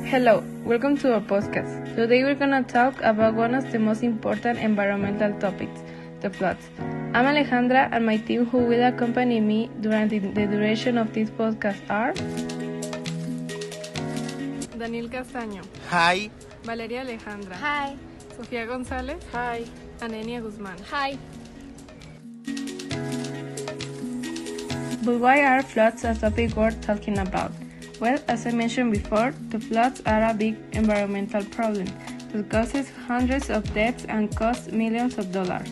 Hello, welcome to our podcast. Today we're gonna talk about one of the most important environmental topics, the floods. I'm Alejandra and my team who will accompany me during the duration of this podcast are Daniel Castaño. Hi. Valeria Alejandra. Hi. Sofía González. Hi. Anenia Guzmán. Hi. But why are floods a topic worth talking about? Well, as I mentioned before, the floods are a big environmental problem that causes hundreds of deaths and costs millions of dollars.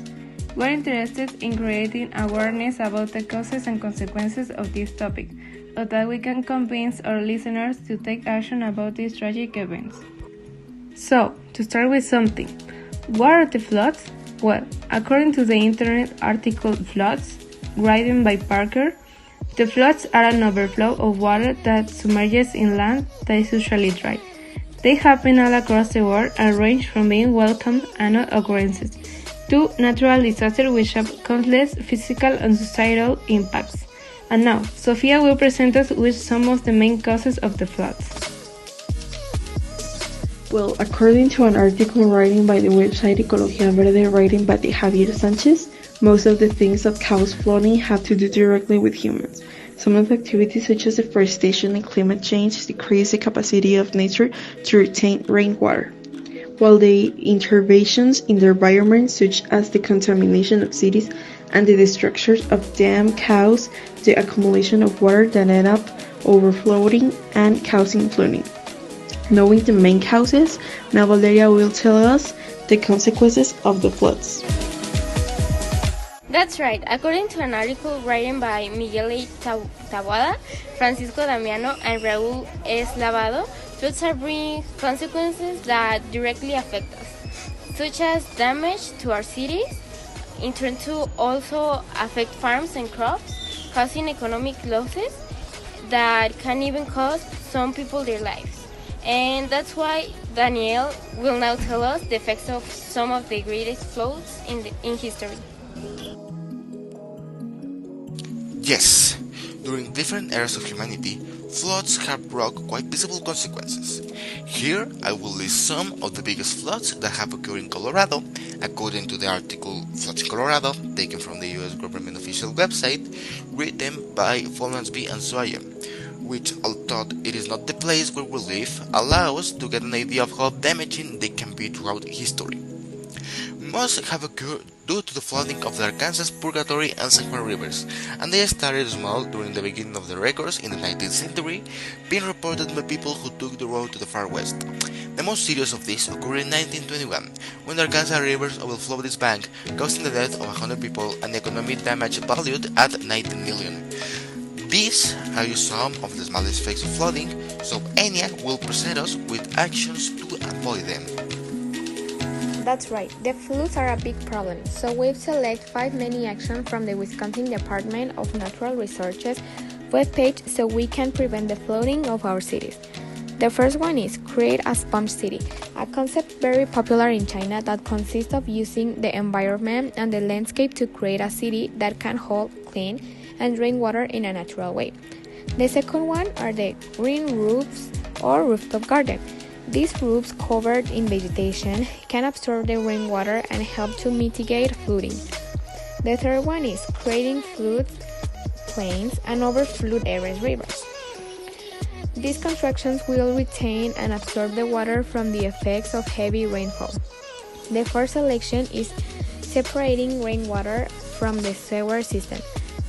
We're interested in creating awareness about the causes and consequences of this topic, so that we can convince our listeners to take action about these tragic events. So, to start with something, what are the floods? Well, according to the internet article Floods, written by Parker, the floods are an overflow of water that submerges in land that is usually dry. They happen all across the world and range from being welcome annual occurrences to natural disasters which have countless physical and societal impacts. And now, Sofia will present us with some of the main causes of the floods. Well, according to an article written by the website Ecología Verde written by Javier Sanchez, most of the things that cause flooding have to do directly with humans. Some of the activities such as deforestation and climate change decrease the capacity of nature to retain rainwater, while the interventions in the environment such as the contamination of cities and the destruction of dams cause the accumulation of water that end up overflowing and causing flooding. Knowing the main causes, now Valeria will tell us the consequences of the floods. That's right. According to an article written by Miguel A. Taboada, Francisco Damiano, and Raúl S. Lavado, floods are bringing consequences that directly affect us, such as damage to our cities, in turn to also affect farms and crops, causing economic losses that can even cost some people their lives. And that's why Daniel will now tell us the effects of some of the greatest floods in history. Yes, during different eras of humanity, floods have brought quite visible consequences. Here, I will list some of the biggest floods that have occurred in Colorado, according to the article Floods in Colorado, taken from the US government official website, written by Folmansby and Swire, which, although it is not the place where we live, allow us to get an idea of how damaging they can be throughout history. Most have occurred due to the flooding of the Arkansas, Purgatory, and San Juan rivers, and they started small during the beginning of the records in the 19th century, being reported by people who took the road to the far west. The most serious of these occurred in 1921, when the Arkansas rivers overflowed its bank, causing the death of 100 people and economic damage valued at 19 million. These are just some of the smallest effects of flooding, so ENIAC will present us with actions to avoid them. That's right, the floods are a big problem, so we've selected 5 main actions from the Wisconsin Department of Natural Resources webpage so we can prevent the flooding of our cities. The first one is create a sponge city, a concept very popular in China that consists of using the environment and the landscape to create a city that can hold, clean, and drain water in a natural way. The second one are the green roofs or rooftop garden. These roofs covered in vegetation can absorb the rainwater and help to mitigate flooding. The third one is creating flood plains and overflowed areas rivers. These constructions will retain and absorb the water from the effects of heavy rainfall. The fourth selection is separating rainwater from the sewer system.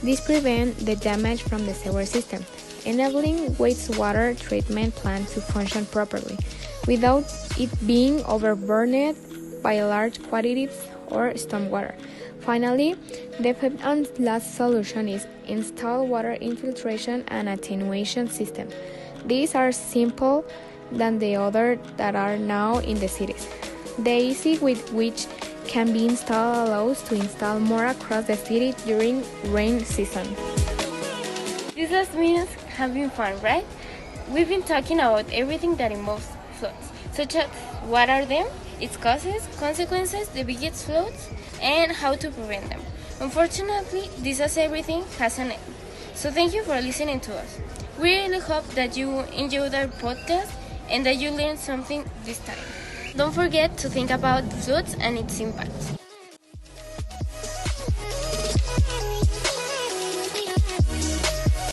This prevents the damage from the sewer system, enabling wastewater treatment plants to function properly, without it being overburdened by large quantities or stormwater. Finally, the fifth and last solution is install water infiltration and attenuation systems. These are simple than the others that are now in the cities. The ease with which can be installed allows to install more across the city during rain season. These last minutes have been fun, right? We've been talking about everything that involves floods, such as what are them, its causes, consequences, the biggest floods, and how to prevent them. Unfortunately, this as everything has an end. So thank you for listening to us. We really hope that you enjoyed our podcast and that you learned something this time. Don't forget to think about floods and its impact.